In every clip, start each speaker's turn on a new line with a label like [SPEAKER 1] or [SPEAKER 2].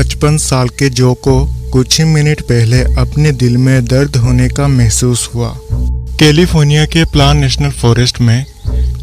[SPEAKER 1] 55 साल के जो को कुछ ही मिनट पहले अपने दिल में दर्द होने का महसूस हुआ। कैलिफोर्निया के प्लान नेशनल फॉरेस्ट में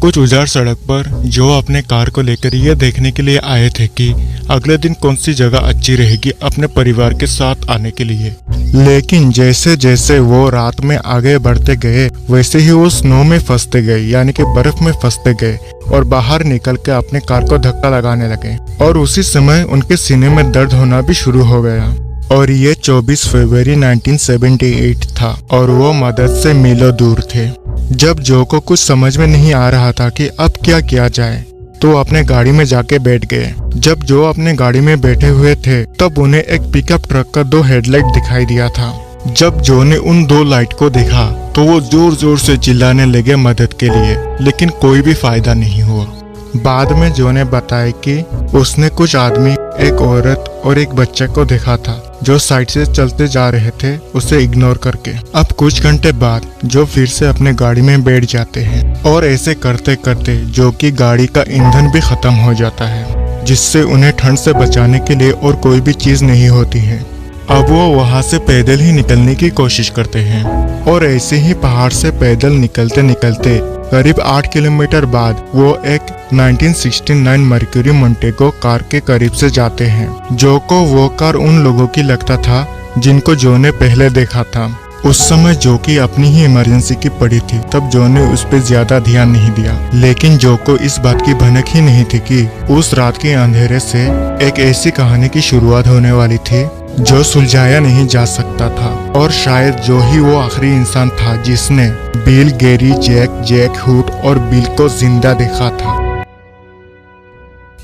[SPEAKER 1] कुछ उजाड़ सड़क पर जो अपने कार को लेकर यह देखने के लिए आए थे कि अगले दिन कौन सी जगह अच्छी रहेगी अपने परिवार के साथ आने के लिए। लेकिन जैसे जैसे वो रात में आगे बढ़ते गए वैसे ही वो स्नो में फंसते गए, यानी कि बर्फ में फंसते गए और बाहर निकल के अपने कार को धक्का लगाने लगे और उसी समय उनके सीने में दर्द होना भी शुरू हो गया। और ये 24 फरवरी 1978 था और वो मदद से मीलों दूर थे। जब जो को कुछ समझ में नहीं आ रहा था कि अब क्या किया जाए तो अपने गाड़ी में जाके बैठ गए। जब जो अपने गाड़ी में बैठे हुए थे तब उन्हें एक पिकअप ट्रक का 2 हेडलाइट दिखाई दिया था। जब जो ने उन 2 लाइट को देखा तो वो जोर जोर से चिल्लाने लगे मदद के लिए, लेकिन कोई भी फायदा नहीं हुआ। बाद में जो ने बताया कि उसने कुछ आदमी, एक औरत और एक बच्चे को देखा था जो साइड से चलते जा रहे थे उसे इग्नोर करके। अब कुछ घंटे बाद जो फिर से अपने गाड़ी में बैठ जाते हैं और ऐसे करते करते जो कि गाड़ी का ईंधन भी खत्म हो जाता है, जिससे उन्हें ठंड से बचाने के लिए और कोई भी चीज नहीं होती है। अब वो वहां से पैदल ही निकलने की कोशिश करते हैं और ऐसे ही पहाड़ से पैदल निकलते निकलते करीब 8 किलोमीटर बाद वो एक 1969 मर्क्यूरी मोंटेगो कार के करीब से जाते हैं। जो को वो कार उन लोगों की लगता था जिनको जो ने पहले देखा था। उस समय जो की अपनी ही इमरजेंसी की पड़ी थी, तब जो ने उस पर ज्यादा ध्यान नहीं दिया। लेकिन जो को इस बात की भनक ही नहीं थी कि उस रात के अंधेरे से एक ऐसी कहानी की शुरुआत होने वाली थी जो सुलझाया नहीं जा सकता था। और शायद जो ही वो आखिरी इंसान था जिसने बिल, गैरी, जैक हुड और बिल को जिंदा देखा था।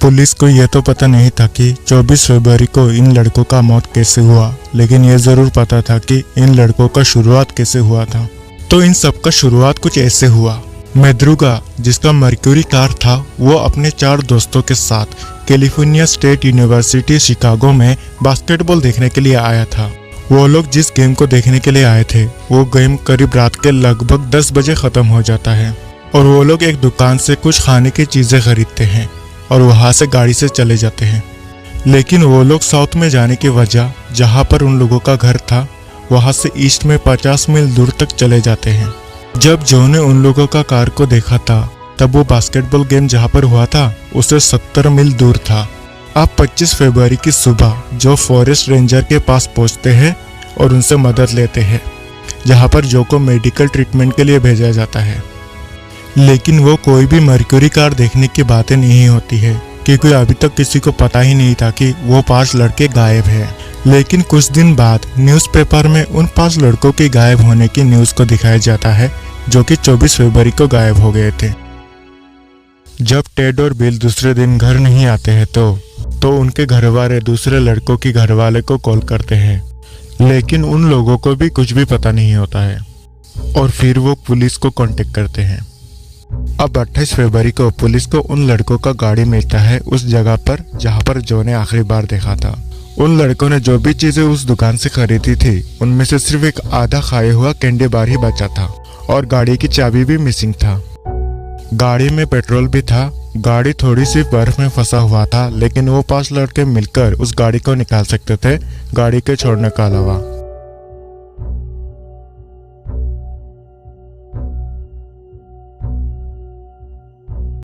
[SPEAKER 1] पुलिस को यह तो पता नहीं था कि 24 फरवरी को इन लड़कों का मौत कैसे हुआ, लेकिन यह जरूर पता था कि इन लड़कों का शुरुआत कैसे हुआ था। तो इन सब का शुरुआत कुछ ऐसे हुआ। मैद्रुगा, जिसका मर्क्यूरी कार था, वो अपने 4 दोस्तों के साथ कैलिफोर्निया स्टेट यूनिवर्सिटी शिकागो में बास्केटबॉल देखने के लिए आया था। वो लोग जिस गेम को देखने के लिए आए थे वो गेम करीब रात के लगभग 10 बजे खत्म हो जाता है और वो लोग एक दुकान से कुछ खाने की चीजें खरीदते हैं और वहां से गाड़ी से चले जाते हैं। लेकिन वो लोग साउथ में जाने की वजह जहां पर उन लोगों का घर था वहां से ईस्ट में 50 मील दूर तक चले जाते हैं। जब जो ने उन लोगों का कार को देखा था तब वो बास्केटबॉल गेम जहां पर हुआ था उससे 70 मील दूर था। अब 25 फरवरी की सुबह जो फॉरेस्ट रेंजर के पास पहुंचते हैं और उनसे मदद लेते हैं, जहां पर जो को मेडिकल ट्रीटमेंट के लिए भेजा जाता है। लेकिन वो कोई भी मर्क्यूरी कार देखने की बातें नहीं होती है क्योंकि अभी तक किसी को पता ही नहीं था कि वो 5 लड़के गायब हैं। लेकिन कुछ दिन बाद न्यूज़पेपर में उन 5 लड़कों के गायब होने की न्यूज़ को दिखाया जाता है जो कि 24 फरवरी को गायब हो गए थे। जब टेड और बिल दूसरे दिन घर नहीं आते हैं तो उनके घरवाले दूसरे लड़कों की घरवाले को कॉल करते हैं, लेकिन उन लोगों को भी कुछ भी पता नहीं होता है और फिर वो पुलिस को कांटेक्ट करते हैं। अब 28 फरवरी को पुलिस को उन लड़कों का गाड़ी मिलता है उस जगह पर जहां पर जो ने आखिरी बार देखा था। उन लड़कों ने जो भी चीजें उस दुकान से खरीदी थी उनमें से सिर्फ एक आधा खाया हुआ कैंडी बार ही बचा था और गाड़ी की चाबी भी मिसिंग था। गाड़ी में पेट्रोल भी था। गाड़ी थोड़ी सी बर्फ में फंसा हुआ था, लेकिन वो 5 लड़के मिलकर उस गाड़ी को निकाल सकते थे गाड़ी के छोड़ने के अलावा।